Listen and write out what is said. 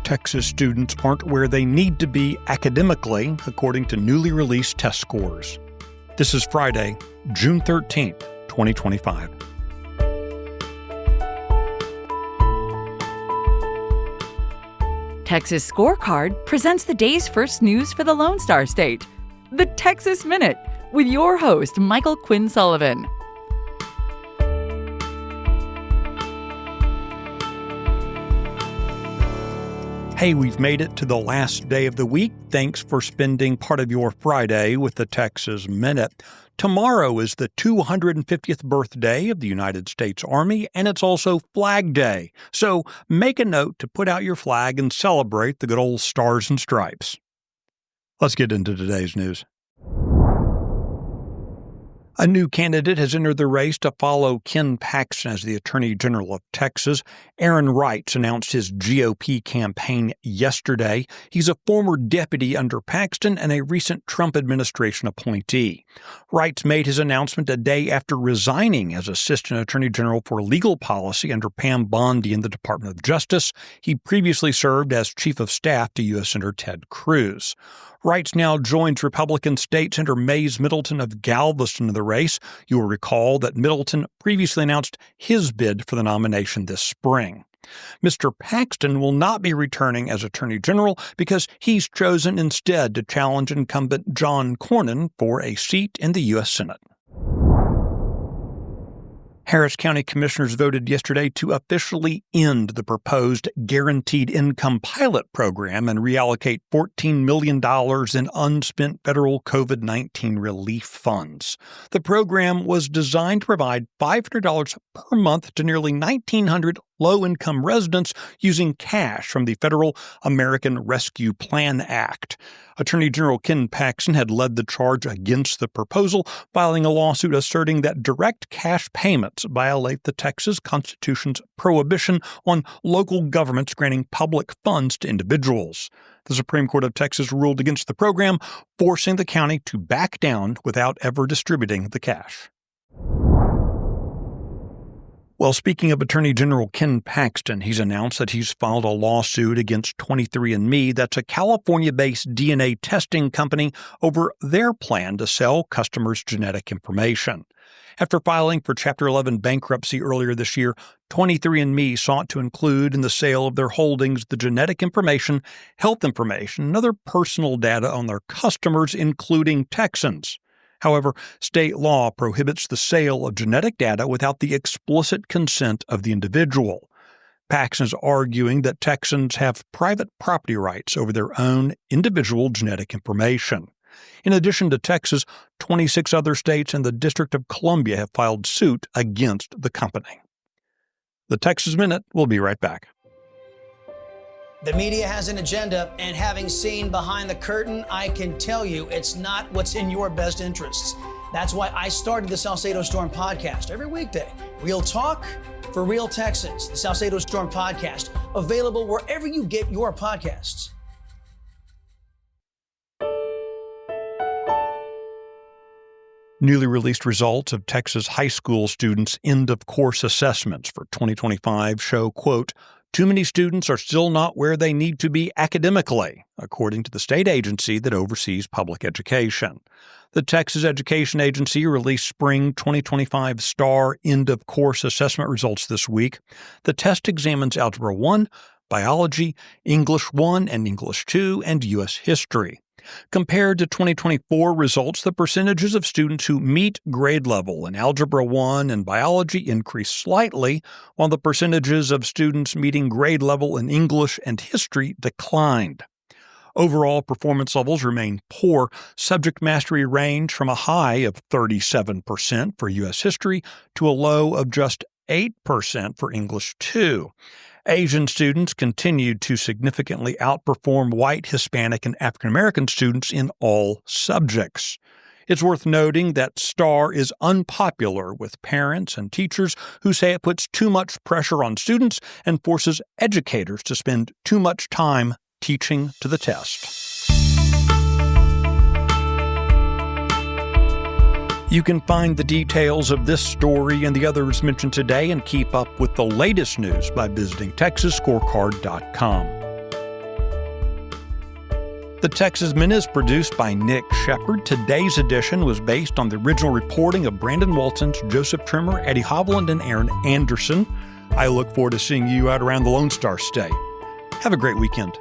Texas students aren't where they need to be academically, according to newly released test scores. This is Friday, June 13th, 2025. Texas Scorecard presents the day's first news for the Lone Star State. The Texas Minute, with your host, Michael Quinn Sullivan. Hey, we've made it to the last day of the week. Thanks for spending part of your Friday with the Texas Minute. Tomorrow is the 250th birthday of the United States Army, and it's also Flag Day. So make a note to put out your flag and celebrate the good old stars and stripes. Let's get into today's news. A new candidate has entered the race to follow Ken Paxton as the Attorney General of Texas. Aaron Wrights announced his GOP campaign yesterday. He's a former deputy under Paxton and a recent Trump administration appointee. Wrights made his announcement a day after resigning as Assistant Attorney General for Legal Policy under Pam Bondi in the Department of Justice. He previously served as Chief of Staff to U.S. Senator Ted Cruz. Wrights now joins Republican State Senator Mays Middleton of Galveston in the race. You will recall that Middleton previously announced his bid for the nomination this spring. Mr. Paxton will not be returning as Attorney General because he's chosen instead to challenge incumbent John Cornyn for a seat in the U.S. Senate. Harris County Commissioners voted yesterday to officially end the proposed Guaranteed Income Pilot Program and reallocate $14 million in unspent federal COVID-19 relief funds. The program was designed to provide $500 per month to nearly 1,900 low-income residents using cash from the Federal American Rescue Plan Act. Attorney General Ken Paxton had led the charge against the proposal, filing a lawsuit asserting that direct cash payments violate the Texas Constitution's prohibition on local governments granting public funds to individuals. The Supreme Court of Texas ruled against the program, forcing the county to back down without ever distributing the cash. Well, speaking of Attorney General Ken Paxton, he's announced that he's filed a lawsuit against 23andMe, that's a California-based DNA testing company, over their plan to sell customers' genetic information. After filing for Chapter 11 bankruptcy earlier this year, 23andMe sought to include in the sale of their holdings the genetic information, health information, and other personal data on their customers, including Texans. However, state law prohibits the sale of genetic data without the explicit consent of the individual. Paxton is arguing that Texans have private property rights over their own individual genetic information. In addition to Texas, 26 other states and the District of Columbia have filed suit against the company. The Texas Minute will be right back. The media has an agenda, and having seen behind the curtain, I can tell you it's not what's in your best interests. That's why I started the Salado Storm podcast every weekday. Real talk for real Texans. The Salado Storm podcast, available wherever you get your podcasts. Newly released results of Texas high school students' end-of-course assessments for 2025 show, quote, "Too many students are still not where they need to be academically," according to the state agency that oversees public education. The Texas Education Agency released spring 2025 STAR end-of-course assessment results this week. The test examines Algebra 1, Biology, English 1 and English 2, and U.S. History. Compared to 2024 results, the percentages of students who meet grade level in Algebra 1 and Biology increased slightly, while the percentages of students meeting grade level in English and History declined. Overall performance levels remain poor. Subject mastery ranged from a high of 37% for U.S. History to a low of just 8% for English 2. Asian students continued to significantly outperform white, Hispanic, and African American students in all subjects. It's worth noting that STAR is unpopular with parents and teachers who say it puts too much pressure on students and forces educators to spend too much time teaching to the test. You can find the details of this story and the others mentioned today and keep up with the latest news by visiting TexasScorecard.com. The Texas Minute is produced by Nick Shepard. Today's edition was based on the original reporting of Brandon Waltons, Joseph Trimmer, Eddie Hovland, and Aaron Anderson. I look forward to seeing you out around the Lone Star State. Have a great weekend.